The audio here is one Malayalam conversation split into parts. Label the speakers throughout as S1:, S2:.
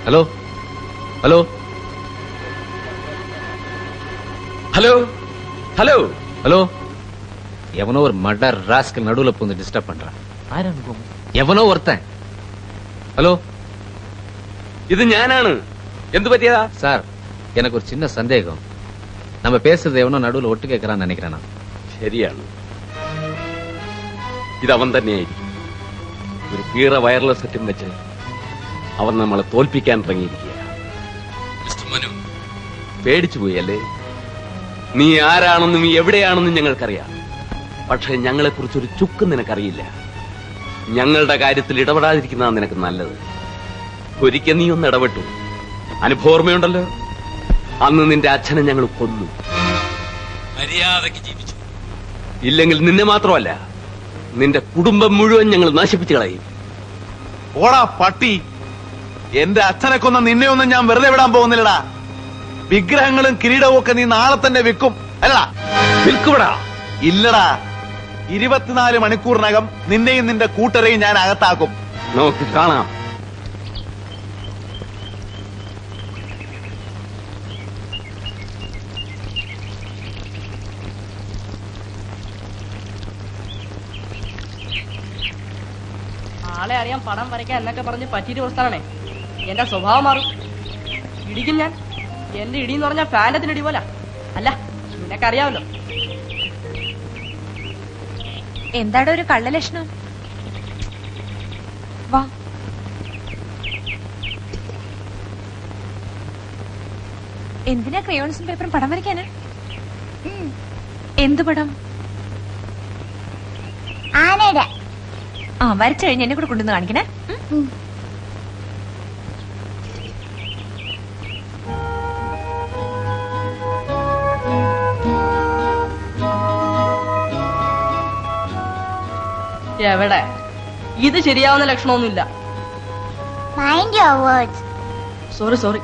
S1: Hello hello hello hello hello எவனோ ஒரு மர்டர் ராஸ்கல் நடுவுல போந்து டிஸ்டர்ப் பண்றான். എവനോ ഒരുത്തൻ. ഹലോ,
S2: ഇത് ഞാനാണ്. എന്ത് പറ്റിയതാ
S1: സാർ? எனக்கு ஒரு சின்ன சந்தேகம். நம்ம பேசுறது எவனோ நடுவுல ஒட்டு கேட்கறான்னு நினைக்கிறேன்.
S2: ശരിയാണ്, ഇത് അവൻ തന്നെയായിരിക്കും. ഒരു കീറ വയർലെസ് സെറ്റും വെച്ച് അവൻ നമ്മളെ തോൽപ്പിക്കാൻ തുടങ്ങിയിരിക്കുക. പേടിച്ചു പോയി അല്ലേ? നീ ആരാണെന്നും എവിടെയാണെന്നും ഞങ്ങൾക്കറിയാം. പക്ഷെ ഞങ്ങളെ കുറിച്ചൊരു ചുക്ക് നിനക്കറിയില്ല. ഞങ്ങളുടെ കാര്യത്തിൽ ഇടപെടാതിരിക്കുന്നതാണ് നിനക്ക് നല്ലത്. ഒരിക്കൽ നീ ഒന്ന് ഇടപെട്ടു, അനുഭവോർമ്മയുണ്ടല്ലോ. അന്ന് നിന്റെ അച്ഛനെ ഞങ്ങൾ കൊന്നു. മര്യാദയ്ക്ക് ജീവിച്ചു. ഇല്ലെങ്കിൽ നിന്നെ മാത്രമല്ല, നിന്റെ കുടുംബം മുഴുവൻ ഞങ്ങൾ നശിപ്പിച്ചു കളയും.
S3: ഓടാ പട്ടി! എന്റെ അച്ഛനെ കൊന്ന നിന്നെ ഒന്നും ഞാൻ വെറുതെ വിടാൻ പോകുന്നില്ലടാ. വിഗ്രഹങ്ങളും കിരീടവും ഒക്കെ നീ നാളെ തന്നെ വിൽക്കും അല്ലടാ?
S2: വിൽക്കുവിടാ.
S3: ഇല്ലടാ, 24 മണിക്കൂറിനകം നിന്നെയും നിന്റെ കൂട്ടരെയും ഞാൻ അകത്താക്കും.
S2: നമുക്ക് കാണാം.
S4: ആളെ അറിയാൻ പടം വരയ്ക്കാൻ എന്നൊക്കെ പറഞ്ഞ് പറ്റിയിട്ട് കൊടുത്താണേ എന്റെ സ്വഭാവം മാറും. ഇടിക്കും ഞാൻ. എന്റെ ഇടിയെന്ന് പറഞ്ഞാൽ ഫാനത്തിന് ഇടി പോലെ അല്ല, നിനക്കറിയാമല്ലോ.
S5: എന്താടോ ഒരു കള്ളലക്ഷണം? വാ. എന്തിനാ ക്രയോൺസും പേപ്പറും പടം വരയ്ക്കാന്? എന്ത് പടം?
S6: ആനയുടെ.
S5: ആ, വരച്ചു കഴിഞ്ഞ് എന്നെ കൂടെ കൊണ്ടുവന്ന് കാണിക്കണേ.
S4: എവിടെ? ഇത് ശരിയാവുന്ന ലക്ഷണമൊന്നുമില്ല.
S6: Mind your words.
S4: Sorry.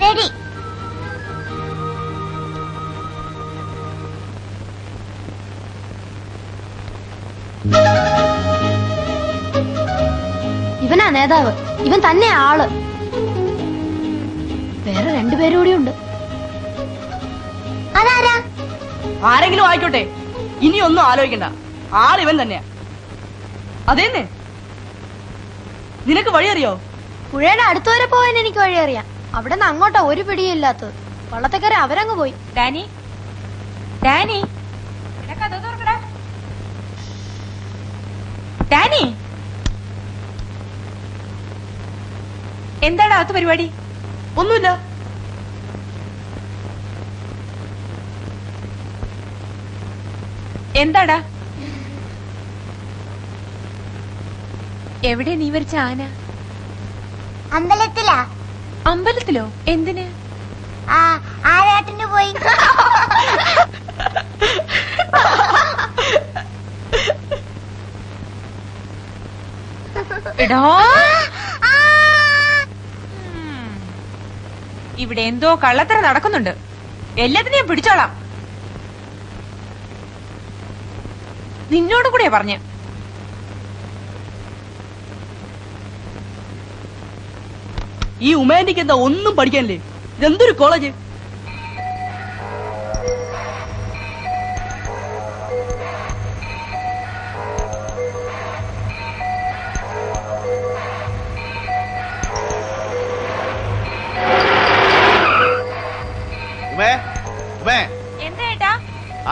S6: Ready.
S7: ഇവനാ നേതാവ്. ഇവൻ തന്നെ ആള്. വേറെ 2 പേരും കൂടി ഉണ്ട്.
S6: അതാരാ?
S4: ആരെങ്കിലും ആയിക്കോട്ടെ, ഇനിയൊന്നും ആലോചിക്കണ്ട. ആളിവൻ തന്നെയാ. അതേന്നെ. നിനക്ക് വഴി അറിയോ?
S7: പുഴയുടെ അടുത്ത് വരെ പോവാൻ എനിക്ക് വഴി അറിയാം. അവിടെ നിന്ന് അങ്ങോട്ടാ ഒരു പിടിയില്ലാത്തത്. വള്ളത്തേക്കര അവരങ്ങ് പോയി.
S5: ഡാനി, ഡാനി, ഡാനി, എന്താണ് അകത്ത് പരിപാടി?
S4: ഒന്നുമില്ല.
S5: എന്താടാ? എവിടെ നീ വരച്ച ആന?
S6: അമ്പലത്തിലാ.
S5: അമ്പലത്തിലോ? എന്തിന്?
S6: ആരാട്ടിന് പോയി.
S5: എടോ, ഇവിടെ എന്തോ കള്ളത്തരം നടക്കുന്നുണ്ട്. എല്ലാത്തിനെയും പിടിച്ചോളാം. നിന്നോട് കൂടെയാ പറഞ്ഞ.
S4: ഈ ഉമേന്റിക്ക് എന്താ ഒന്നും പഠിക്കാനില്ലേ? ഇതെന്തൊരു കോളേജ്?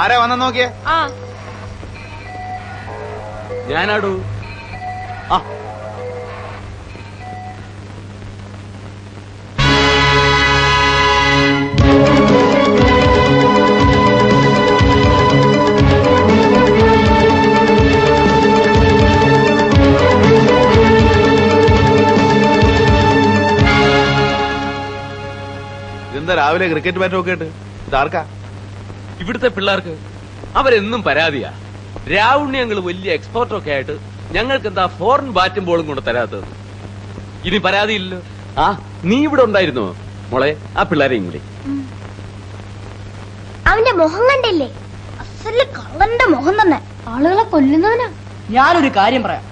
S3: ആരാ വന്ന നോക്കിയേ?
S5: ആ
S2: ഞാനാടൂ.
S3: ആ ഇതെന്താ രാവിലെ ക്രിക്കറ്റ് ബാറ്റ് ഒക്കെ ഇട്ട്? ഇതാർക്കാ?
S2: ഇവിടുത്തെ പിള്ളേർക്ക് അവരെന്നും പരാതിയാ. രാവുണ്യങ്ങൾ വലിയ എക്സ്പോർട്ടൊക്കെ ആയിട്ട് ഞങ്ങൾക്ക് എന്താ ഫോറിൻ ബാറ്റും ബോളും കൊണ്ട് തരാത്തത്? ഇനി പരാതിയില്ലല്ലോ. ആ നീ ഇവിടെ ഉണ്ടായിരുന്നോ മോളെ? ആ പിള്ളേരെയും കൂടി.
S6: അവന്റെ മുഖം കണ്ടില്ലേ? അസല് കള്ളന്റെ മുഖം തന്നെ.
S7: ആളുകളെ കൊല്ലുന്നവനാ.
S4: ഞാനൊരു കാര്യം പറയാം.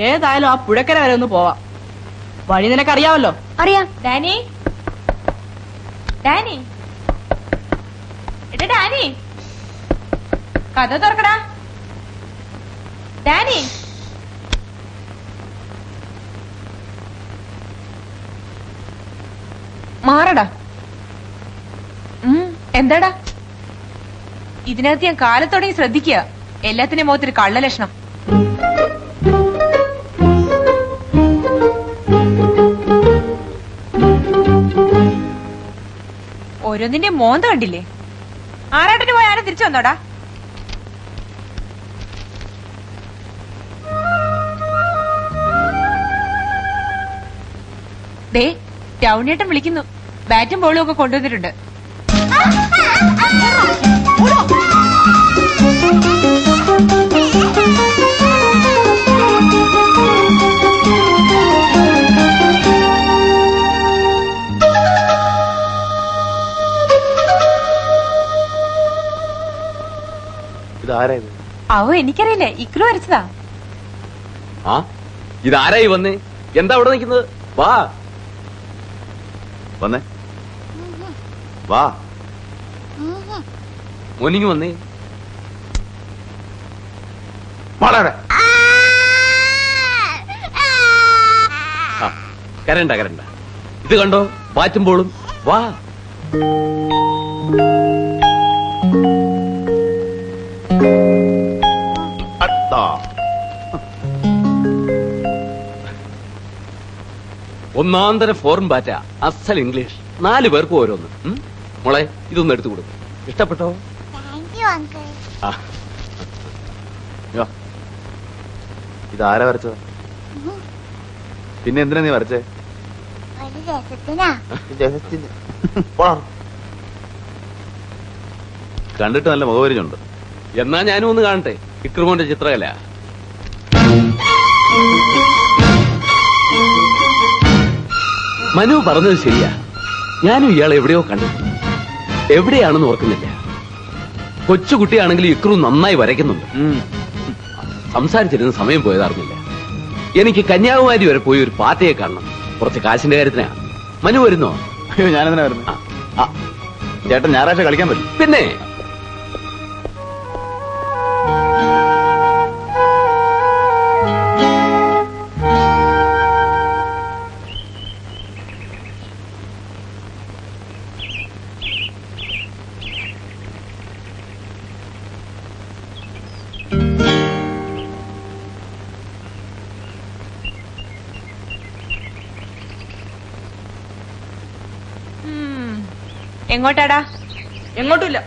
S4: ഏതായാലും ആ പുഴക്കര വരെ ഒന്ന് പോവാം. വഴി നിനക്കറിയാമല്ലോ.
S7: അറിയാം.
S5: ഡാനി ഡാനി എടാ ഡാനി, കഥ തുറക്കടാ. ഡാനി മാറടാ. എന്താടാ? ഇതിനകത്ത് ഞാൻ കാലത്തോടെ ശ്രദ്ധിക്കുക. എല്ലാത്തിനും മുഖത്തൊരു കള്ള ലക്ഷണം. ഓരോന്നിന്റെ മോന്ത കണ്ടില്ലേ? ആറാട്ടിന് പോയ ആരും തിരിച്ചു വന്നോടാ. ദേ ടൗണിയേട്ടൻ വിളിക്കുന്നു. ബാറ്റും ബോളും ഒക്കെ കൊണ്ടുവന്നിട്ടുണ്ട്.
S3: ഇതാരാ ഇത്?
S5: അവ എനിക്കറിയില്ല, ഇക്രു വരച്ചതാ.
S2: ആ ഇതാരായി വന്നേ? എന്താ അവിടെ നിൽക്കുന്നത്? വാ
S3: വന്നേ, വാ.
S2: മോനിങ് വന്നേ.
S3: വാടാ.
S2: ആ കരണ്ട കരണ്ട. ഇത് കണ്ടോ ബാറ്റും ബോളും? വാ.
S3: അടുത്താ.
S2: ഒന്നാന്തര ഫോറിൻ ബാറ്റാ, അസൽ ഇംഗ്ലീഷ്. 4 പേർക്ക് ഓരോന്ന്. മോളെ ഇതൊന്നും എടുത്തു കൊടുക്കും. ഇഷ്ടപ്പെട്ടോ?
S6: Thank you uncle.
S2: ആ
S3: യ്യോ. ഇതാരാ വരച്ചത്? പിന്നെ എന്തിനാ നീ വരച്ചേ?
S6: ഒരു രസത്തിനാ.
S3: പോടാ. കണ്ടിട്ട് നല്ല മുഖപരിചയുണ്ട്.
S2: എന്നാ ഞാനും ഒന്ന് കാണട്ടെ ഇക്രുമോന്റെ ചിത്രകല. മനു പറഞ്ഞത് ശരിയാ. ഞാനും ഇയാളെ എവിടെയോ കണ്ടു. എവിടെയാണെന്ന് ഓർക്കുന്നില്ല. കൊച്ചുകുട്ടിയാണെങ്കിൽ ഇക്രു നന്നായി വരയ്ക്കുന്നുണ്ട്. സംസാരിച്ചിരുന്ന സമയം പോയതറിഞ്ഞില്ല. എനിക്ക് കന്യാകുമാരി വരെ പോയി ഒരു പാർട്ടിയെ കാണണം. കുറച്ച് കാശിന്റെ കാര്യത്തിനാ. മനു വരുന്നോ?
S3: അയ്യോ, ഞാനെന്തിനാ വരുന്നത്? ചേട്ടൻ ഞായറാഴ്ച കളിക്കാൻ പറ്റും.
S2: പിന്നെ
S5: എങ്ങോട്ടാടാ?
S4: എങ്ങോട്ടുമില്ല.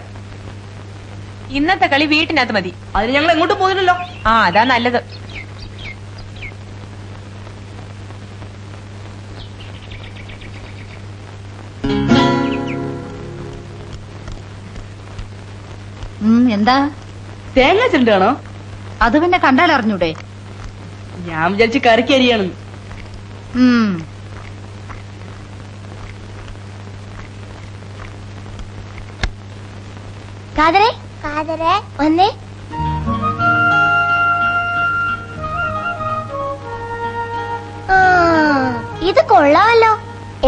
S5: ഇന്നത്തെ കളി വീട്ടിനകത്ത് മതി.
S4: അതിന് ഞങ്ങൾ എങ്ങോട്ടും പോയില്ലല്ലോ.
S5: ആ അതാ നല്ലത്.
S8: എന്താ?
S4: തേങ്ങ ചിരണ്ടാണോ?
S8: അത് പിന്നെ കണ്ടാൽ അറിഞ്ഞൂടെ?
S4: ഞാൻ വിചാരിച്ച് കറിക്ക് അരിയാണെന്ന്.
S6: കാതരെ കാതരെ വന്നേ. ഇത് കൊള്ളാമല്ലോ.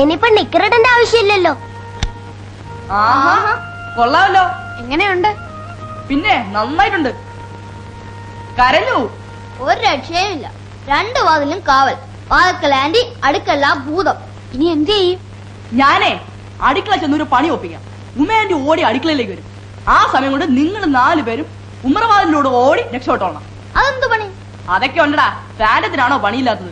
S6: ഇനിയിപ്പൊ നിക്കറിടേണ്ട ആവശ്യമില്ലല്ലോ.
S4: ആഹാ കൊള്ളാമല്ലോ.
S7: എങ്ങനെയുണ്ട്?
S4: പിന്നെ നന്നായിട്ടുണ്ട്. കരഞ്ഞു.
S7: ഒരു രക്ഷയുമില്ല. 2 വാതിലും കാവൽ. വാതിക്കൽ ആന്റി, അടുക്കല്ല ഭൂതം. ഇനി എന്ത് ചെയ്യും?
S4: ഞാനേ അടുക്കള ചെന്നൊരു പണി ഒപ്പിക്കാം. ഉമ്മയാന്റി ഓടി അടുക്കളയിലേക്ക് വരും. ആ സമയം കൊണ്ട് നിങ്ങൾ 4 പേരും ഉമ്മറവാതിലൂടെ ഓടി രക്ഷപ്പെട്ടോളണം.
S7: അതെന്ത് പണി?
S4: അതൊക്കെ ഉണ്ടടാ. ഫാൻറ്റത്തിനാണോ പണിയില്ലാത്തത്?